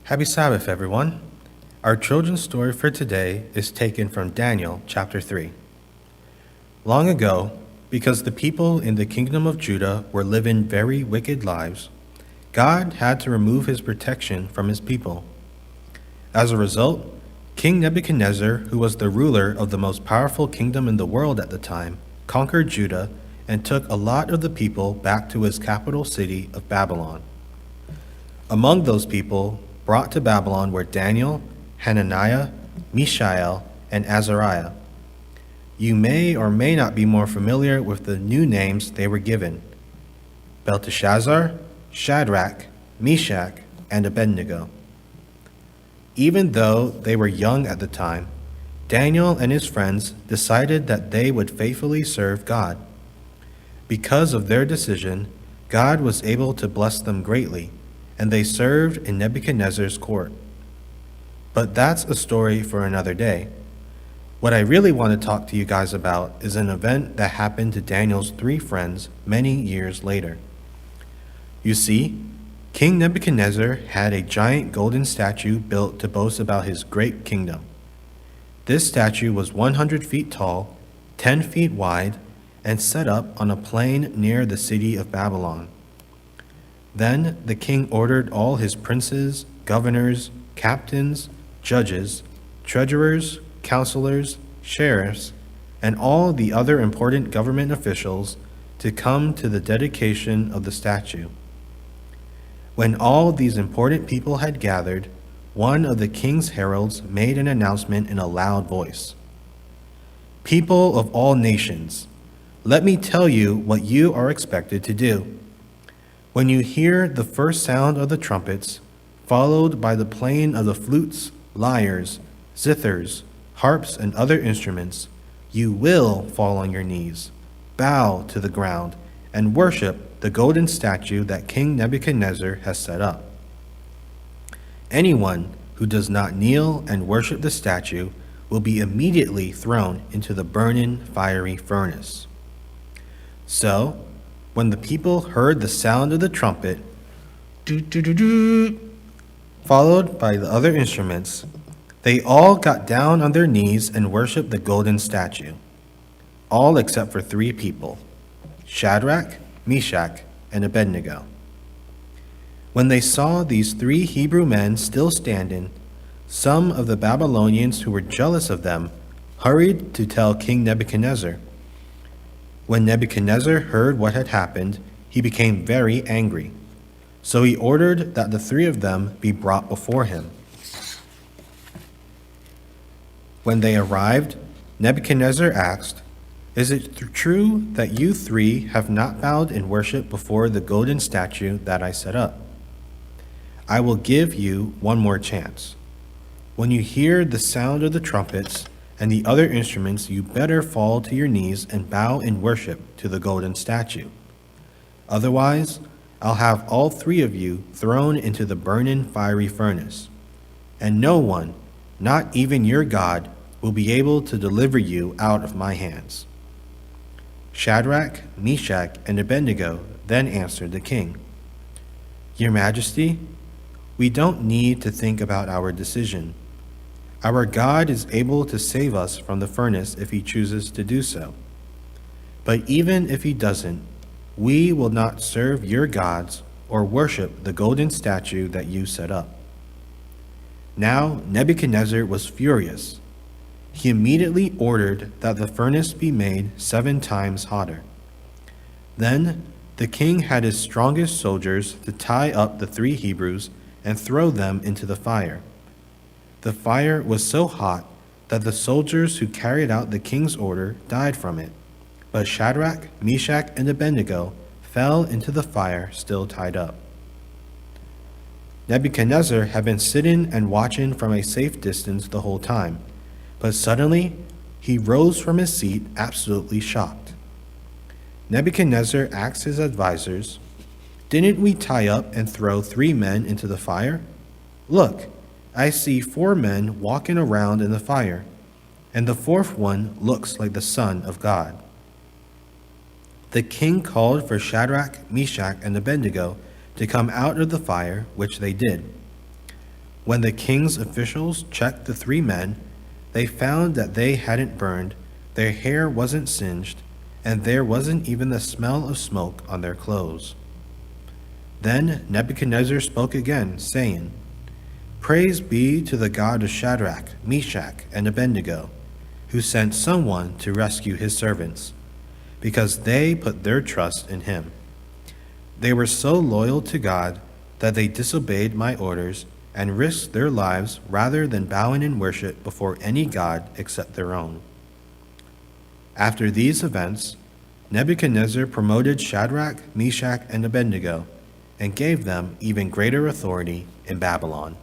Happy Sabbath, everyone. Our children's story for today is taken from Daniel chapter 3. Long ago, because the people in the kingdom of Judah were living very wicked lives, God had to remove his protection from his people. As a result, King Nebuchadnezzar, who was the ruler of the most powerful kingdom in the world at the time, conquered Judah and took a lot of the people back to his capital city of Babylon. Among those people brought to Babylon were Daniel, Hananiah, Mishael, and Azariah. You may or may not be more familiar with the new names they were given: Belteshazzar, Shadrach, Meshach, and Abednego. Even though they were young at the time, Daniel and his friends decided that they would faithfully serve God. Because of their decision, God was able to bless them greatly, and they served in Nebuchadnezzar's court. But that's a story for another day. What I really want to talk to you guys about is an event that happened to Daniel's three friends many years later. You see, King Nebuchadnezzar had a giant golden statue built to boast about his great kingdom. This statue was 100 feet tall, 10 feet wide, and set up on a plain near the city of Babylon. Then the king ordered all his princes, governors, captains, judges, treasurers, counselors, sheriffs, and all the other important government officials to come to the dedication of the statue. When all these important people had gathered, one of the king's heralds made an announcement in a loud voice. "People of all nations, let me tell you what you are expected to do. When you hear the first sound of the trumpets, followed by the playing of the flutes, lyres, zithers, harps, and other instruments, you will fall on your knees, bow to the ground, and worship the golden statue that King Nebuchadnezzar has set up. Anyone who does not kneel and worship the statue will be immediately thrown into the burning fiery furnace." So, when the people heard the sound of the trumpet, followed by the other instruments, they all got down on their knees and worshiped the golden statue, all except for three people: Shadrach, Meshach, and Abednego. When they saw these three Hebrew men still standing, some of the Babylonians who were jealous of them hurried to tell King Nebuchadnezzar. When Nebuchadnezzar heard what had happened, he became very angry. So he ordered that the three of them be brought before him. When they arrived, Nebuchadnezzar asked, "Is it true that you three have not bowed in worship before the golden statue that I set up? I will give you one more chance. When you hear the sound of the trumpets and the other instruments, you better fall to your knees and bow in worship to the golden statue. Otherwise, I'll have all three of you thrown into the burning fiery furnace, and no one, not even your God, will be able to deliver you out of my hands." Shadrach, Meshach, and Abednego then answered the king, "Your Majesty, we don't need to think about our decision. Our God is able to save us from the furnace if he chooses to do so. But even if he doesn't, we will not serve your gods or worship the golden statue that you set up." Now Nebuchadnezzar was furious. He immediately ordered that the furnace be made 7 times hotter. Then the king had his strongest soldiers to tie up the three Hebrews and throw them into the fire. The fire was so hot that the soldiers who carried out the king's order died from it, but Shadrach, Meshach, and Abednego fell into the fire still tied up. Nebuchadnezzar had been sitting and watching from a safe distance the whole time, but suddenly he rose from his seat absolutely shocked. Nebuchadnezzar asked his advisors, "Didn't we tie up and throw 3 men into the fire? Look, I see 4 men walking around in the fire, and the 4th one looks like the Son of God." The king called for Shadrach, Meshach, and Abednego to come out of the fire, which they did. When the king's officials checked the three men, they found that they hadn't burned, their hair wasn't singed, and there wasn't even the smell of smoke on their clothes. Then Nebuchadnezzar spoke again, saying, "Praise be to the God of Shadrach, Meshach, and Abednego, who sent someone to rescue his servants, because they put their trust in him. They were so loyal to God that they disobeyed my orders and risked their lives rather than bowing in worship before any god except their own." After these events, Nebuchadnezzar promoted Shadrach, Meshach, and Abednego and gave them even greater authority in Babylon.